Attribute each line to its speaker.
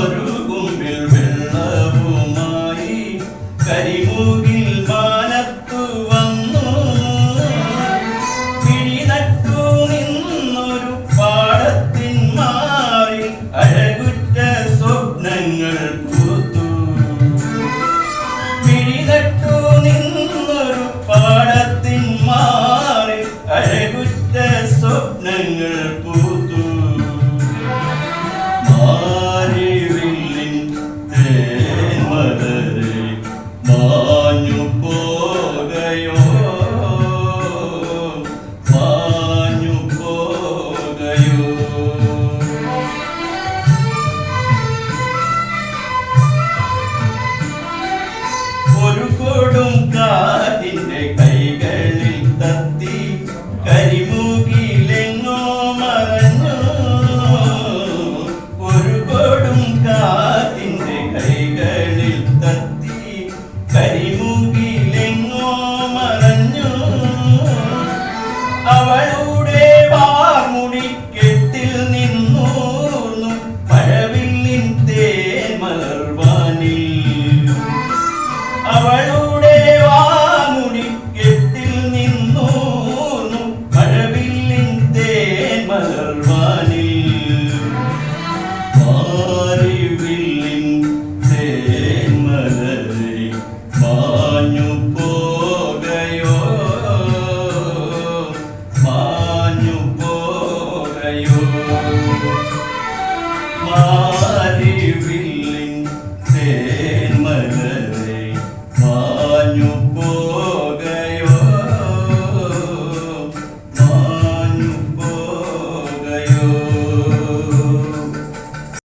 Speaker 1: ഒരു കുമ്പിൽ വെള്ളവുമായി കരിമുകിൽ മാനത്തു വന്നു പിടിനട്ടു നിന്നൊരു പാടത്തിൻ മാറിൽ അഴകുറ്റ സ്വപ്നങ്ങൾ പൂത്തു പിടിനട്ടു നിന്നൊരു പാടത്തിൻ മാറിൽ അഴകുറ്റ സ്വപ്നങ്ങൾ പൂത്തു മാരിവില്ലിൻ തേന്മലരെ മാഞ്ഞു പോകയോ മാഞ്ഞു പോകയോ ഒരു കൊടും കാറ്റിന്റെ കൈകളിൽ തത്തി കരിമുകിലെങ്ങോ മറഞ്ഞു ഒരു കൊടും കാറ്റിന്റെ കൈകളിൽ തത്തി കരിമുകിലെങ്ങോ മറഞ്ഞു അവളുടെ വാർമുടി കെട്ടിൽ നിന്നൂർന്നു മഴവില്ലിൻ തേന്മലർവാനിൽ അവളുടെ വാർമുടി കെട്ടിൽ നിന്നൂർന്നു മഴവില്ലിൻ തേന്മലർവാനിൽ മാരിവില്ലിൻ തേന്മലരെ മാഞ്ഞു പോകയോ മാഞ്ഞു പോകയോ മാരിവില്ലിൻ